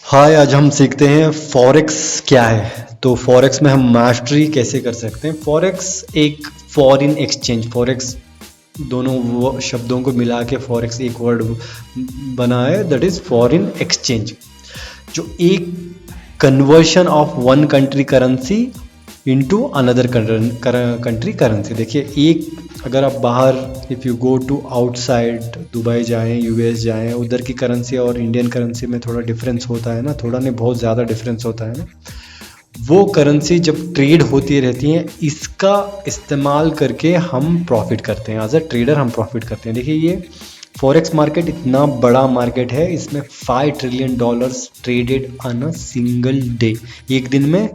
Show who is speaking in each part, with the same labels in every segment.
Speaker 1: हाय, आज हम सीखते हैं फॉरेक्स क्या है। तो फॉरेक्स में हम मास्टरी कैसे कर सकते हैं। फॉरेक्स एक फॉरेन एक्सचेंज, फॉरेक्स दोनों वो शब्दों को मिला के फॉरेक्स एक वर्ड बना है, दैट इज फॉरेन एक्सचेंज, जो एक conversion of one country currency into another country currency. देखिए, एक अगर आप बाहर if you go to outside, Dubai जाएं, यूएस जाएं, उधर की करेंसी और इंडियन करेंसी में थोड़ा डिफरेंस होता है ना, थोड़ा नहीं बहुत ज़्यादा डिफरेंस होता है ना। वो करेंसी जब ट्रेड होती रहती हैं, इसका इस्तेमाल करके हम प्रॉफिट करते हैं। एज अ ट्रेडर हम प्रॉफिट करते हैं। देखिए, ये फॉरेक्स मार्केट इतना बड़ा मार्केट है, इसमें $5 trillion traded on a single day. एक दिन में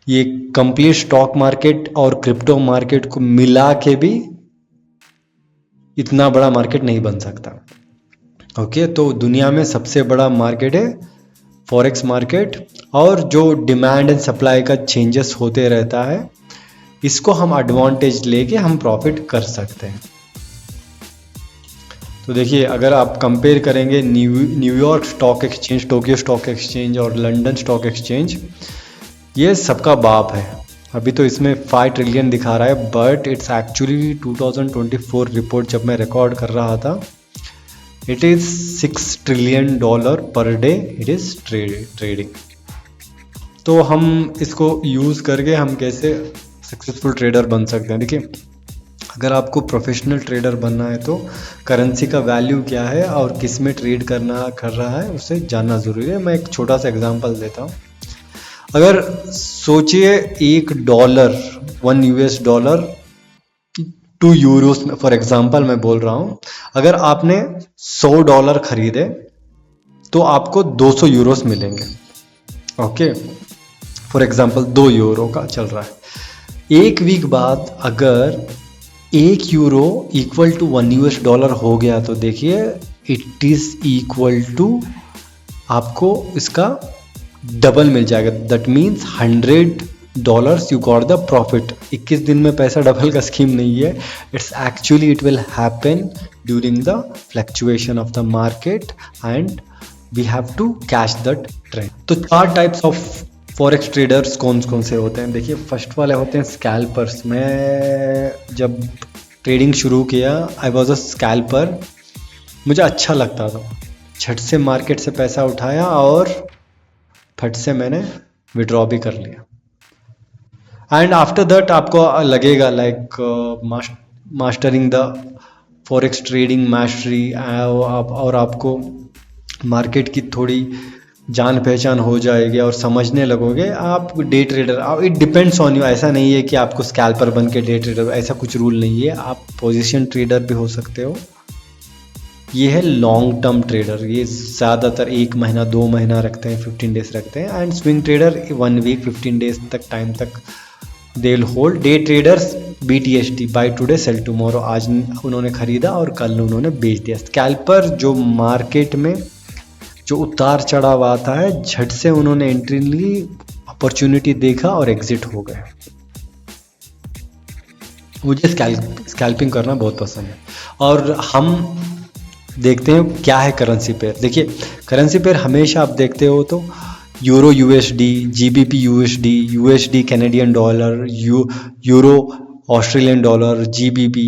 Speaker 1: ये कंप्लीट स्टॉक मार्केट और क्रिप्टो मार्केट को मिला के भी इतना बड़ा मार्केट नहीं बन सकता। ओके, तो दुनिया में सबसे बड़ा मार्केट है फॉरेक्स मार्केट, और जो डिमांड एंड सप्लाई का चेंजेस होते रहता है, इसको हम एडवांटेज लेके हम प्रॉफिट कर सकते हैं। तो देखिए, अगर आप कंपेयर करेंगे New York stock exchange, Tokyo stock exchange और लंदन स्टॉक एक्सचेंज, ये सबका बाप है। अभी तो इसमें 5 ट्रिलियन दिखा रहा है, बट इट्स एक्चुअली 2024 रिपोर्ट जब मैं रिकॉर्ड कर रहा था, it is $6 trillion per day it is trading. तो हम इसको यूज़ करके हम कैसे सक्सेसफुल ट्रेडर बन सकते हैं। देखिए, अगर आपको प्रोफेशनल ट्रेडर बनना है तो करेंसी का वैल्यू क्या है और किस में ट्रेड कर रहा है उसे जानना ज़रूरी है। मैं एक छोटा सा एग्जांपल देता हूँ। अगर सोचिए $1, $1 टू यूरोस में, फॉर एग्जांपल मैं बोल रहा हूँ, अगर आपने $100 खरीदे तो आपको 200 यूरोस मिलेंगे। ओके, फॉर एग्जांपल 2 यूरो का चल रहा है। एक वीक बाद अगर 1 यूरो इक्वल टू $1 हो गया तो देखिए, इट इज इक्वल टू आपको इसका डबल मिल जाएगा। That means $100 you got the profit. 21 दिन में पैसा डबल का स्कीम नहीं है। It's actually it will happen during the fluctuation of the market and we have to catch that trend. तो 4 टाइप्स ऑफ फॉरेक्स ट्रेडर्स कौन कौन से होते हैं। देखिए, फर्स्ट वाले होते हैं स्कैल्पर्स। मैं जब ट्रेडिंग शुरू किया, आई वॉज अ स्कैल्पर। मुझे अच्छा लगता था, झट से मार्केट से पैसा उठाया और फट से मैंने विड्रॉ भी कर लिया। एंड आफ्टर दैट आपको लगेगा like mastering the forex trading mastery, और आपको मार्केट की थोड़ी जान पहचान हो जाएगी और समझने लगोगे आप day trader. It depends on you. ऐसा नहीं है कि आपको स्कैल्पर बन के डे ट्रेडर, ऐसा कुछ रूल नहीं है। आप पोजीशन ट्रेडर भी हो सकते हो। ये है लॉन्ग टर्म ट्रेडर, ये ज़्यादातर 1 महीना 2 महीना रखते हैं, 15 डेज रखते हैं। And swing trader 1 week 15 days तक टाइम तक they will hold. Day traders BTST, buy today sell tomorrow, आज उन्होंने खरीदा और कल उन्होंने बेच दिया। स्कैल्पर जो मार्केट में जो उतार चढ़ाव आता है, झट से उन्होंने एंट्री ली, अपॉर्चुनिटी देखा और एग्जिट हो गए। मुझे स्कैल्पिंग करना बहुत पसंद है। और हम देखते हैं क्या है करेंसी पेयर। देखिए, करेंसी पेयर हमेशा आप देखते हो तो euro USD, GBP USD, USD Canadian dollar, euro Australian dollar, GBP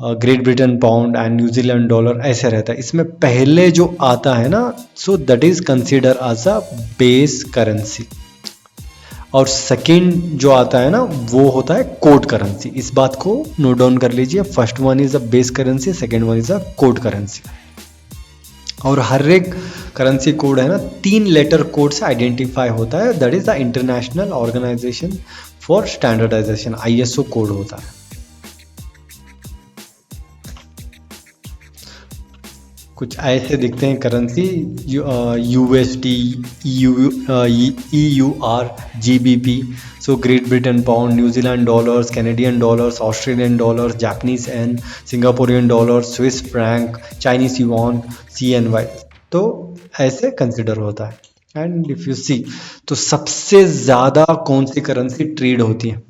Speaker 1: Great Britain pound and New Zealand dollar, ऐसे रहता है। इसमें पहले जो आता है ना, so that is consider as a base currency, और सेकंड जो आता है ना वो होता है कोड करेंसी। इस बात को नोट डाउन कर लीजिए। First one is a base currency, second one is a code currency. और हर एक करेंसी कोड है ना 3 लेटर कोड से आइडेंटिफाई होता है। That is the international organisation for standardisation, ISO code होता है। कुछ ऐसे दिखते हैं currency, USD, EUR, GBP, so Great Britain pound, New Zealand dollars, Canadian dollars, Australian dollars, Japanese yen, Singaporean dollar, Swiss franc, Chinese yuan, CNY। तो ऐसे consider होता है। एंड इफ यू सी, तो सबसे ज़्यादा कौन सी करेंसी ट्रेड होती है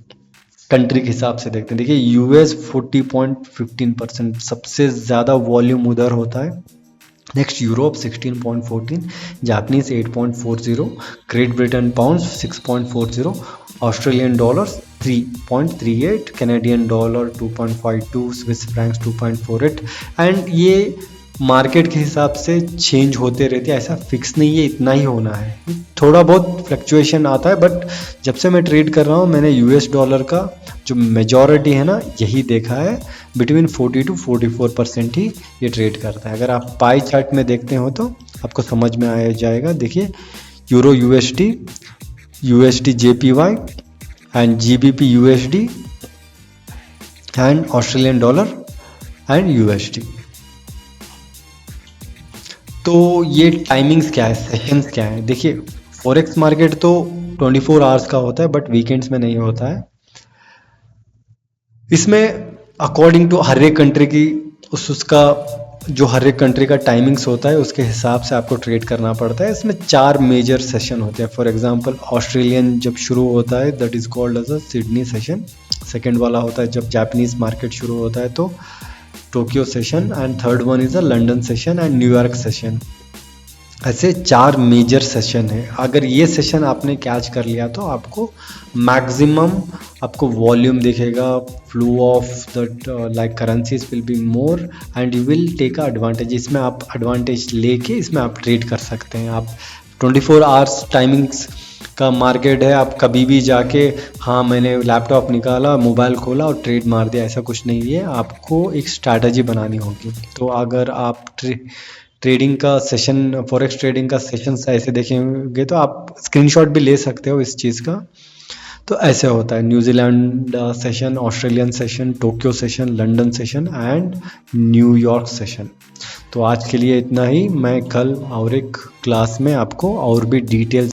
Speaker 1: कंट्री के हिसाब से देखते हैं। देखिए, US 40.15%, सबसे ज़्यादा वॉल्यूम उधर होता है। Next Europe 16.14, Japanese 8.40, great Britain pound 6.40, Australian dollar 3.38, Canadian dollar 2.52, Swiss Franks 2.48। And ये मार्केट के हिसाब से चेंज होते रहते हैं, ऐसा फिक्स नहीं है इतना ही होना है, थोड़ा बहुत फ्लक्चुएशन आता है। बट जब से मैं ट्रेड कर रहा हूँ मैंने यूएस डॉलर का जो मेजॉरिटी है ना यही देखा है, बिटवीन 40 to 44% ही ये ट्रेड करता है। अगर आप पाई चार्ट में देखते हो तो आपको समझ में आ जाएगा। देखिए euro USD, USD JPY and GBP USD and Australian dollar and USD. तो ये टाइमिंग्स क्या है, सेशंस क्या है। देखिए फॉरेक्स मार्केट तो 24 आवर्स का होता है बट वीकेंड्स में नहीं होता है। इसमें अकॉर्डिंग टू हर एक कंट्री की उसका जो हर एक कंट्री का टाइमिंग्स होता है उसके हिसाब से आपको ट्रेड करना पड़ता है। इसमें 4 मेजर सेशन होते हैं। फॉर एग्जांपल ऑस्ट्रेलियन जब शुरू होता है that is called as a Sydney session. Second वाला होता है जब जापानीज मार्केट शुरू होता है तो Tokyo session, and third one is a London session and New York session. ऐसे 4 मेजर सेशन है। अगर ये सेशन आपने कैच कर लिया तो आपको मैक्सिमम आपको वॉल्यूम दिखेगा, flow of the like currencies will be more and you will take a advantage. इसमें आप एडवांटेज लेके इसमें आप ट्रेड कर सकते हैं। आप 24 आवर्स टाइमिंग्स का मार्केट है, आप कभी भी जाके हाँ मैंने लैपटॉप निकाला, मोबाइल खोला और ट्रेड मार दिया, ऐसा कुछ नहीं है। आपको एक स्ट्रैटेजी बनानी होगी। तो अगर आप ट्रेडिंग का सेशन, फॉरेक्स ट्रेडिंग का सेशन ऐसे देखेंगे तो आप स्क्रीनशॉट भी ले सकते हो इस चीज़ का। तो ऐसे होता है New Zealand session, Australian session, Tokyo session, London session and New York session. तो आज के लिए इतना ही। मैं कल और एक क्लास में आपको और भी डिटेल्स